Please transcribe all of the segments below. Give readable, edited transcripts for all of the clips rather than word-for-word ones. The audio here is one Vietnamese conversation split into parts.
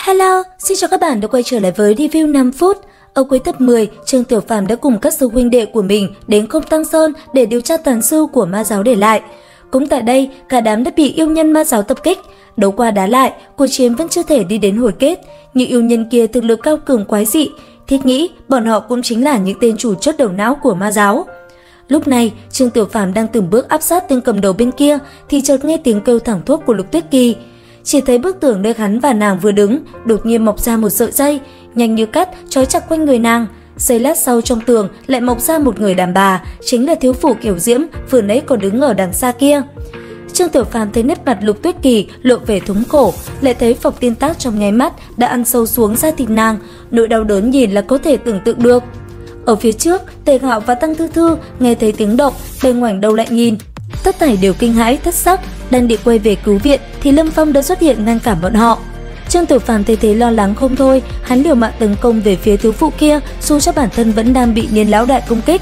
Hello, xin chào các bạn đã quay trở lại với review 5 phút. Ở cuối tập 10, Trương Tiểu Phàm đã cùng các sư huynh đệ của mình đến Công Tăng Sơn để điều tra tàn sư của ma giáo để lại. Cũng tại đây, cả đám đã bị yêu nhân ma giáo tập kích. Đấu qua đá lại, cuộc chiến vẫn chưa thể đi đến hồi kết, nhưng yêu nhân kia thực lực cao cường quái dị. Thiết nghĩ bọn họ cũng chính là những tên chủ chốt đầu não của ma giáo. Lúc này, Trương Tiểu Phàm đang từng bước áp sát tên cầm đầu bên kia thì chợt nghe tiếng kêu thẳng thốt của Lục Tuyết Kỳ. Chỉ thấy bức tường nơi hắn và nàng vừa đứng đột nhiên mọc ra một sợi dây, nhanh như cắt trói chặt quanh người nàng. Giây lát sau trong tường lại mọc ra một người đàn bà, chính là thiếu phụ Kiều Diễm vừa nãy còn đứng ở đằng xa kia. Trương Tiểu Phàm thấy nét mặt Lục Tuyết Kỳ lộ vẻ thống khổ, lại thấy phọc tiên tác trong nháy mắt đã ăn sâu xuống da thịt nàng, nỗi đau đớn nhìn là có thể tưởng tượng được. Ở phía trước, Tề Hạo và Tăng Thư Thư nghe thấy tiếng động, bên ngoảnh đầu lại nhìn. Tất thảy đều kinh hãi thất sắc, đang định quay về cứu viện thì Lâm Phong đã xuất hiện ngăn cản bọn họ. Trương Tiểu Phàm thấy thế lo lắng không thôi, hắn liều mạng tấn công về phía thiếu phụ kia, dù cho bản thân vẫn đang bị Niên lão đại công kích.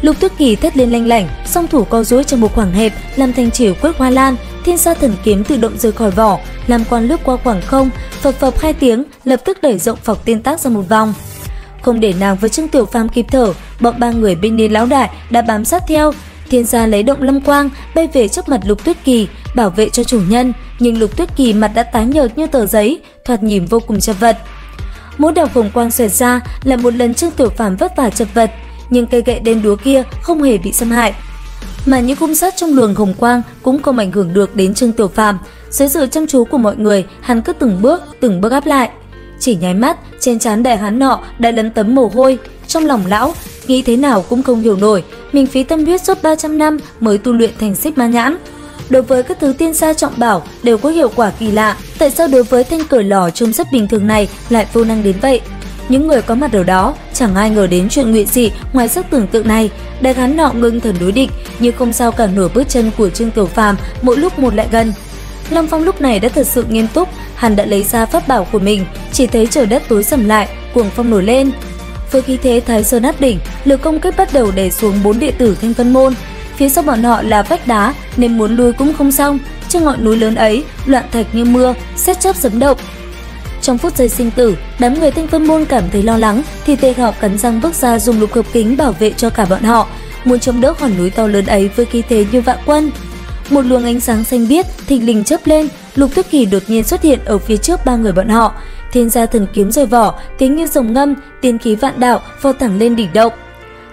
Lục Tuyết Kỳ thét lên lanh lảnh, song thủ co duỗi trong một khoảng hẹp, làm thành chìa quét hoa lan, thiên sa thần kiếm tự động rời khỏi vỏ, làm quan lướt qua khoảng không, phập phập hai tiếng, lập tức đẩy rộng phọc tiên tác ra một vòng. Không để nàng với Trương Tiểu Phàm kịp thở, bọn ba người bên Niên lão đại đã bám sát theo. Thiên gia lấy động lâm quang bay về trước mặt Lục Tuyết Kỳ, bảo vệ cho chủ nhân, nhưng Lục Tuyết Kỳ mặt đã tái nhợt như tờ giấy, thoạt nhìn vô cùng chật vật. Mỗi đạo hồng quang xẹt ra là một lần Trương Tiểu Phàm vất vả chật vật, nhưng cây gậy đen đúa kia không hề bị xâm hại, mà những cung sắt trong luồng hồng quang cũng không ảnh hưởng được đến Trương Tiểu Phàm. Dưới sự chăm chú của mọi người, hắn cứ từng bước áp lại. Chỉ nháy mắt, trên trán đại hán nọ đã lấm tấm mồ hôi. Trong lòng lão nghĩ thế nào cũng không hiểu nổi, mình phí tâm huyết suốt 300 năm mới tu luyện thành xích ma nhãn. Đối với các thứ tiên gia trọng bảo đều có hiệu quả kỳ lạ, tại sao đối với thanh cởi lò trông rất bình thường này lại vô năng đến vậy? Những người có mặt ở đó chẳng ai ngờ đến chuyện ngụy dị ngoài sức tưởng tượng này. Đại hán nọ ngưng thần đối địch, nhưng không sao cả nửa bước chân của Trương Tiểu Phàm mỗi lúc một lại gần. Lâm Phong lúc này đã thật sự nghiêm túc, hắn đã lấy ra pháp bảo của mình, chỉ thấy trời đất tối sầm lại, cuồng phong nổi lên. Với khí thế Thái Sơn áp đỉnh, lực công kích bắt đầu đè xuống 4 đệ tử Thanh Vân Môn. Phía sau bọn họ là vách đá nên muốn lui cũng không xong, trên ngọn núi lớn ấy loạn thạch như mưa, sét chớp sấm động. Trong phút giây sinh tử, đám người Thanh Vân Môn cảm thấy lo lắng thì Tề Hạo cắn răng bước ra dùng lục hợp kính bảo vệ cho cả bọn họ, muốn chống đỡ hòn núi to lớn ấy với khí thế như vạn quân. Một luồng ánh sáng xanh biếc thình lình chớp lên, Lục Tuyết Kỳ đột nhiên xuất hiện ở phía trước ba người bọn họ. Thiên gia thần kiếm rời vỏ, tiếng như rồng ngâm, tiên khí vạn đạo vọt thẳng lên đỉnh động.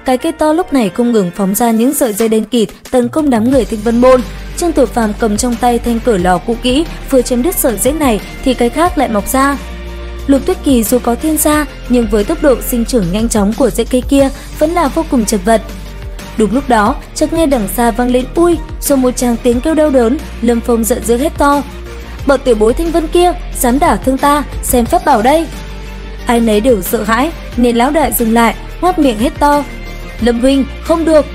Cái cây to lúc này không ngừng phóng ra những sợi dây đen kịt tấn công đám người Thanh Vân Môn. Trương Tiểu Phàm cầm trong tay thanh cởi lò cũ kỹ, vừa chém đứt sợi dây này thì cái khác lại mọc ra. Lục Tuyết Kỳ dù có thiên gia nhưng với tốc độ sinh trưởng nhanh chóng của dãy cây kia vẫn là vô cùng chật vật. Đúng lúc đó, chợt nghe đằng xa vang lên ui, rồi một tràng tiếng kêu đau đớn. Lâm Phong giận dữ hét to: "Bọn tiểu bối Thanh Vân kia, dám đả thương ta, xem pháp bảo đây!" Ai nấy đều sợ hãi, nên lão đại dừng lại, ngoác miệng hét to: "Lâm huynh, không được!"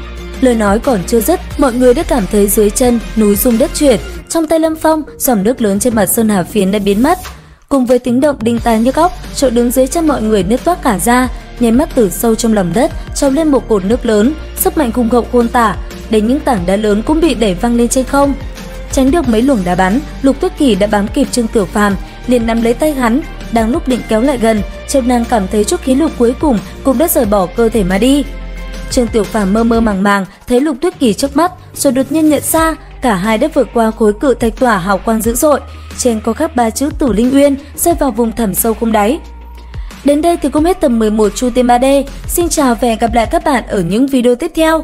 Lời nói còn chưa dứt, mọi người đã cảm thấy dưới chân núi rung đất chuyển. Trong tay Lâm Phong, dòng nước lớn trên mặt sơn hà phiến đã biến mất, cùng với tiếng động đinh tai nhức óc, chỗ đứng dưới chân mọi người nứt toác cả ra. Nháy mắt từ sâu trong lòng đất trào lên một cột nước lớn, sức mạnh hùng hậu khôn tả, đến những tảng đá lớn cũng bị đẩy văng lên trên không. Tránh được mấy luồng đá bắn, Lục Tuyết Kỳ đã bám kịp Trương Tiểu Phàm, liền nắm lấy tay hắn. Đang lúc định kéo lại gần, chợt nàng cảm thấy chút khí lực cuối cùng cũng đã rời bỏ cơ thể mà đi. Trương Tiểu Phàm mơ mơ màng màng thấy Lục Tuyết Kỳ trước mắt, rồi đột nhiên nhận ra cả hai đã vượt qua khối cự thạch tỏa hào quang dữ dội, trên có khắc 3 chữ Tử Linh Uyên, rơi vào vùng thẳm sâu không đáy. Đến đây thì cũng hết tập 11 Chu Tiên 3D. Xin chào và hẹn gặp lại các bạn ở những video tiếp theo.